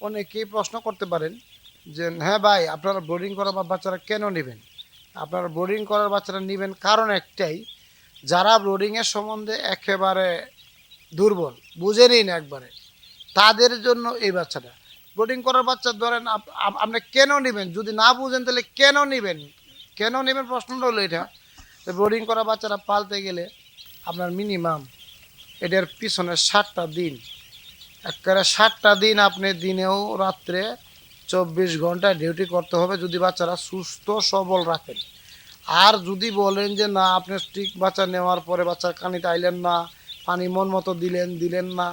অনেকেই প্রশ্ন করতে পারেন যে হ্যাঁ ভাই, আপনারা বোর্ডিং করা বাচ্চারা কেন নেবেন? আপনারা বোর্ডিং করার বাচ্চারা নেবেন কারণ একটাই, যারা বোর্ডিংয়ের সম্বন্ধে একেবারে দুর্বল, বুঝেনই না একবারে, তাদের জন্য এই বাচ্চাটা। বোর্ডিং করার বাচ্চা ধরেন আপনি কেন নেবেন? যদি না বুঝেন তাহলে কেন নেবেন? কেন নেবেন প্রশ্নটা হলো এটা। বোর্ডিং করা বাচ্চারা পালতে গেলে আপনার মিনিমাম এটার পিছনে 60টা দিন, একেবারে 60টা দিন আপনি দিনেও রাত্রে 24 ঘন্টা ডিউটি করতে হবে যদি বাচ্চারা সুস্থ সবল রাখেন। আর যদি বলেন যে না, আপনি স্টিক বাচ্চা নেওয়ার পরে বাচ্চার কানিতে আইলেন না, পানি মন মতো দিলেন না,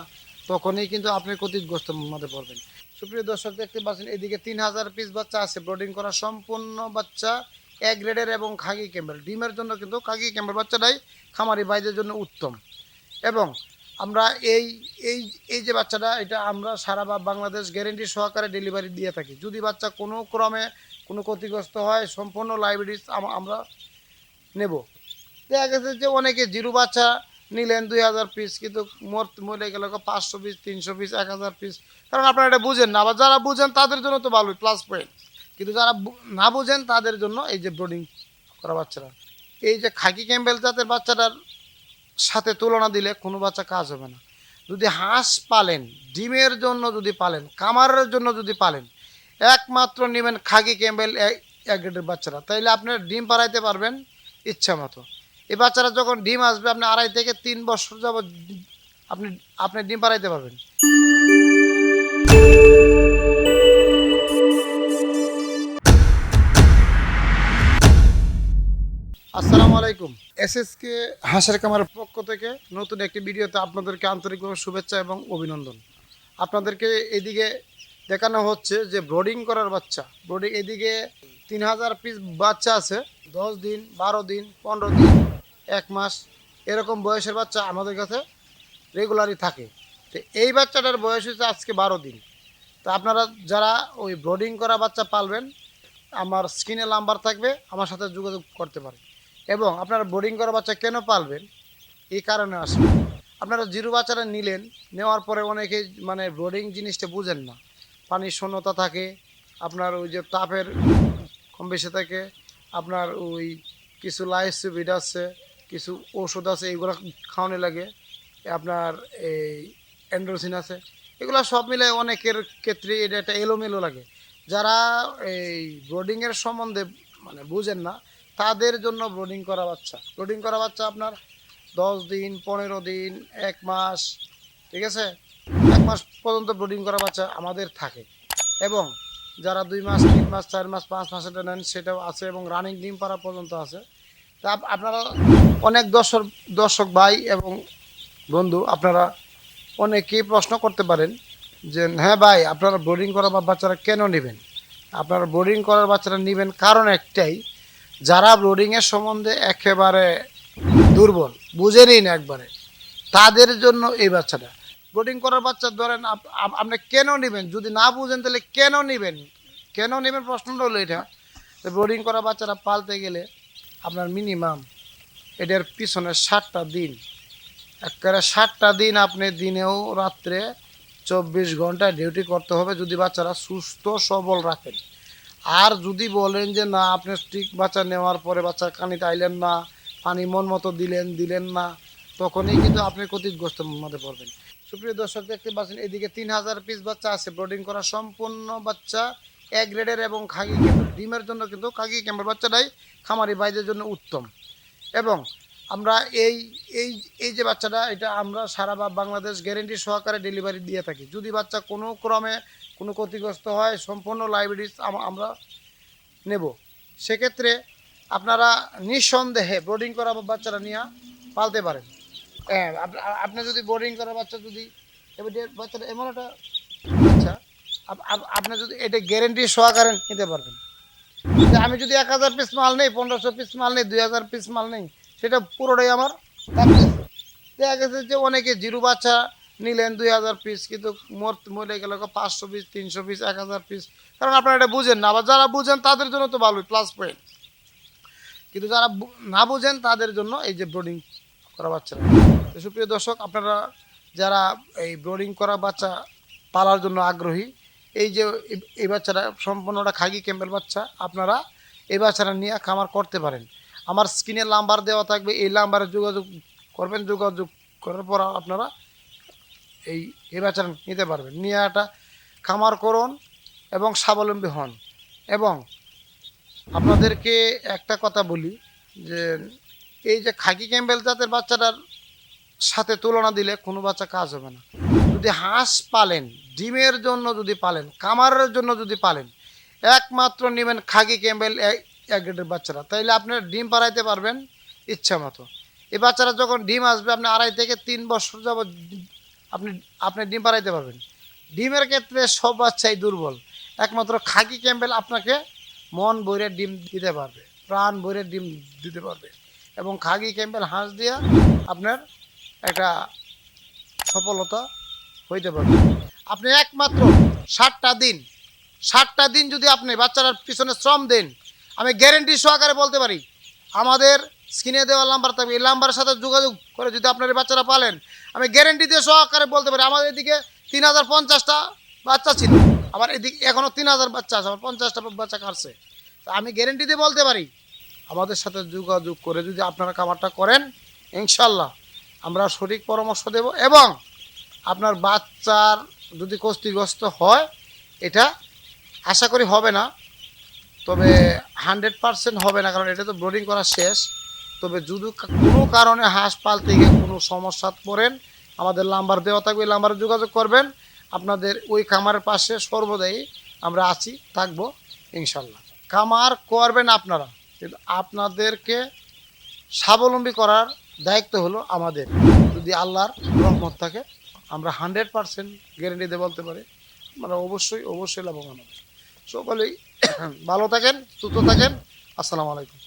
তখনই কিন্তু আপনি ক্ষতিগ্রস্ত মধ্যে পড়বেন। সুপ্রিয় দর্শক, দেখতে পাচ্ছেন এদিকে 3000 পিস বাচ্চা আছে ব্রোডিং করা, সম্পূর্ণ বাচ্চা এ গ্রেডের এবং খাগি ক্যাম্বেল। ডিমের জন্য কিন্তু খাগি ক্যাম্বেল বাচ্চাটাই খামারি বাইদের জন্য উত্তম। এবং আমরা এই এই এই যে বাচ্চাটা, এটা আমরা সারা বাংলাদেশ গ্যারেন্টি সহকারে ডেলিভারি দিয়ে থাকি। যদি বাচ্চা কোনো ক্রমে কোনো ক্ষতিগ্রস্ত হয়, সম্পূর্ণ লাইব্রেরিজ আমরা নেব। দেখা গেছে যে অনেকে জিরো বাচ্চা নিলেন 2000 পিস, কিন্তু মরে গেল 500 পিস, 300 পিস, 1000 পিস। কারণ আপনারা এটা বুঝেন না। আবার যারা বুঝেন তাদের জন্য তো ভালোই, প্লাস পয়েন্ট। কিন্তু যারা না বুঝেন তাদের জন্য এই যে ব্রোডিং করা বাচ্চারা, এই যে খাকি ক্যাম্বেল জাতের বাচ্চাটার সাথে তুলনা দিলে কোনো বাচ্চা কাজ হবে না। যদি হাঁস পালেন, ডিমের জন্য যদি পালেন, কামারের জন্য যদি পালেন, একমাত্র নেবেন খাকি ক্যাম্বেল এক গ্রেডের বাচ্চারা। তাইলে আপনার ডিম পাড়াইতে পারবেন ইচ্ছা মতো। এই বাচ্চারা যখন ডিম আসবে, আপনি 2.5 থেকে 3 বছর যাবত আপনি আপনি ডিম পাড়াইতে পারবেন। আসসালামু আলাইকুম। এসএসকে হাঁসের খামারের পক্ষ থেকে নতুন একটি ভিডিওতে আপনাদেরকে আন্তরিকভাবে শুভেচ্ছা এবং অভিনন্দন। আপনাদেরকে এদিকে দেখানো হচ্ছে যে ব্রোডিং করার বাচ্চা। ব্রোডিং এদিকে 3000 পিস বাচ্চা আছে। 10 দিন, 12 দিন, 15 দিন, 1 মাস এরকম বয়সের বাচ্চা আমাদের কাছে রেগুলারই থাকে। তো এই বাচ্চাটার বয়স হচ্ছে আজকে 12 দিন। তো আপনারা যারা ওই ব্রোডিং করা বাচ্চা পালবেন, আমার স্ক্রিনে নাম্বার থাকবে, আমার সাথে যোগাযোগ করতে পারেন। এবং আপনারা বোর্ডিং করা বাচ্চা কেন পালবেন এই কারণে আসবে। আপনারা জিরো বাচ্চাটা নিলেন, নেওয়ার পরে অনেকে মানে বোর্ডিং জিনিসটা বুঝেন না। পানির শূন্যতা থাকে, আপনার ওই যে তাপের কম বেশি থাকে, আপনার ওই কিছু লাইসোভিড আছে, কিছু ওষুধ আছে, এইগুলো খাওয়ানো লাগে, আপনার এই অ্যান্ড্রোসিন আছে, এগুলো সব মিলে অনেকের ক্ষেত্রে এটা একটা এলোমেলো লাগে। যারা এই ব্রোডিংয়ের সম্বন্ধে মানে বুঝেন না, তাদের জন্য ব্রোডিং করা বাচ্চা আপনার 10 দিন, 15 দিন, 1 মাস, ঠিক আছে, 1 মাস পর্যন্ত ব্রোডিং করা বাচ্চা আমাদের থাকে। এবং যারা 2 মাস, 3 মাস, 4 মাস, 5 মাস এটা নেন সেটাও আছে, এবং রানিং ডিম পাড়া পর্যন্ত আছে। তা আপনারা অনেক দর্শক ভাই এবং বন্ধু, আপনারা অনেকেই প্রশ্ন করতে পারেন যে হ্যাঁ ভাই, আপনারা বোর্ডিং করা বাচ্চারা কেন নেবেন? আপনারা বোর্ডিং করার বাচ্চারা নেবেন কারণ একটাই, যারা বোর্ডিংয়ের সম্বন্ধে একেবারে দুর্বল, বুঝেনই না একবারে, তাদের জন্য এই বাচ্চাটা। বোর্ডিং করার বাচ্চা ধরেন আপনি কেন নেবেন? যদি না বুঝেন তাহলে কেন নেবেন? কেন নেবেন প্রশ্নটা হলো এটা। বোর্ডিং করা বাচ্চারা পালতে গেলে আপনার মিনিমাম এটার পিছনে 60টা দিন, একেবারে 60টা দিন আপনি দিনেও রাত্রে 24 ঘন্টা ডিউটি করতে হবে যদি বাচ্চারা সুস্থ সবল রাখেন। আর যদি বলেন যে না, আপনি স্টিক বাচ্চা নেওয়ার পরে বাচ্চার কানিতে আইলেন না, পানি মন মতো দিলেন না, তখনই কিন্তু আপনি ক্ষতিগ্রস্ত মধ্যে পড়বেন। সুপ্রিয় দর্শক, দেখতে পাচ্ছেন এদিকে 3000 পিস বাচ্চা আছে ব্রোডিং করা, সম্পূর্ণ বাচ্চা এ গ্রেডের এবং খাগি ক্যাম্বেল। ডিমের জন্য কিন্তু খাগি ক্যাম্বেল বাচ্চাটাই খামারি বাইদের জন্য উত্তম। এবং আমরা এই এই এই যে বাচ্চাটা, এটা আমরা সারা বাংলাদেশ গ্যারেন্টি সহকারে ডেলিভারি দিয়ে থাকি। যদি বাচ্চা কোনো ক্রমে কোনো ক্ষতিগ্রস্ত হয়, সম্পূর্ণ লাইব্রেরিজ আমরা নেব। সেক্ষেত্রে আপনারা নিঃসন্দেহে বোর্ডিং করা বাচ্চারা নিয়ে পালতে পারেন। হ্যাঁ, আপনি যদি বোর্ডিং করা বাচ্চা যদি এবার বাচ্চাটা এমন একটা বাচ্চা, আপনি যদি এটা গ্যারেন্টি সহকারে নিতে পারবেন যে আমি যদি 1000 পিস মাল নেই, 1500 পিস মাল নেই, 2000 পিস মাল নেই, সেটা পুরোটাই আমার থাকতেছে। দেখা গেছে যে অনেকে জিরো বাচ্চা নিলেন 2000 পিস, কিন্তু মরে গেল 500 পিস, 300 পিস, 1000 পিস। কারণ আপনারা এটা বুঝেন না। আবার যারা বুঝেন তাদের জন্য তো ভালোই, প্লাস পয়েন্ট। কিন্তু যারা না বুঝেন তাদের জন্য এই যে ব্রোডিং করা বাচ্চারা। তো সুপ্রিয় দর্শক, আপনারা যারা এই ব্রোডিং করা বাচ্চা পালার জন্য আগ্রহী, এই যে এই বাচ্চাটা সম্পূর্ণটা খাগি ক্যাম্বেল বাচ্চা, আপনারা এই বাচ্চাটা নিয়ে খামার করতে পারেন। আমার স্ক্রিনে নাম্বার দেওয়া থাকবে, এই নাম্বারে যোগাযোগ করবেন। যোগাযোগ করার পর আপনারা এই বাচ্চাটা নিতে পারবেন, নিয়ে একটা খামার করুন এবং স্বাবলম্বী হন। এবং আপনাদেরকে একটা কথা বলি যে এই যে খাকি ক্যাম্বেল জাতের বাচ্চাটার সাথে তুলনা দিলে কোনো বাচ্চা কাজ হবে না। যদি হাঁস পালেন, ডিমের জন্য যদি পালেন, খামারের জন্য যদি পালেন, একমাত্র নেবেন খাকি ক্যাম্বেল এক গ্রেডের বাচ্চারা, তাইলে আপনার ডিম পাড়াইতে পারবেন ইচ্ছা মতো। এই বাচ্চারা যখন ডিম আসবে, আপনি 2.5 থেকে 3 বছর যাবত আপনি আপনি ডিম পাড়াইতে পারবেন। ডিমের ক্ষেত্রে সব বাচ্চাই দুর্বল, একমাত্র খাকি ক্যাম্বেল আপনাকে মন ভরে ডিম দিতে পারবে, প্রাণ ভরে ডিম দিতে পারবে। এবং খাকি ক্যাম্বেল হাঁস দিয়ে আপনার একটা সফলতা হইতে পারবে। আপনি একমাত্র 60টা দিন যদি আপনি বাচ্চাটার পিছনে শ্রম দেন, আমি গ্যারেন্টি সহকারে বলতে পারি, আমাদের স্ক্রিনে দেওয়া নাম্বার থাকবে, এই নাম্বারের সাথে যোগাযোগ করে যদি আপনার এই বাচ্চারা পালেন, আমি গ্যারেন্টি দিয়ে সহকারে বলতে পারি, আমাদের এদিকে 3050টা বাচ্চা ছিল, আবার এদিকে এখনও 3000 বাচ্চা আছে, আমার 50টা বাচ্চা কাটছে। আমি গ্যারেন্টি দিয়ে বলতে পারি, আমাদের সাথে যোগাযোগ করে যদি আপনারা খামারটা করেন, ইনশাল্লাহ আমরা সঠিক পরামর্শ দেব। এবং আপনার বাচ্চার যদি ক্ষতিগ্রস্ত হয়, এটা আশা করি হবে না, তবে 100% হবে না, কারণ এটা তো ব্রিডিং করা শেষ। তবে যদি কোনো কারণে হাঁস পালতে গিয়ে কোনো সমস্যা পড়েন, আমাদের নাম্বার দেওয়া থাকবে, এই নাম্বারে যোগাযোগ করবেন। আপনাদের ওই খামারের পাশে সর্বদাই আমরা আছি, থাকবো ইনশাল্লাহ। খামার করবেন আপনারা, কিন্তু আপনাদেরকে স্বাবলম্বী করার দায়িত্ব হলো আমাদের। যদি আল্লাহর রহমত থাকে, আমরা 100% গ্যারেন্টি দিয়ে বলতে পারি আমরা অবশ্যই লাভবান হব। সকলেই ভালো থাকেন, সুস্থ থাকেন। আসসালামু আলাইকুম।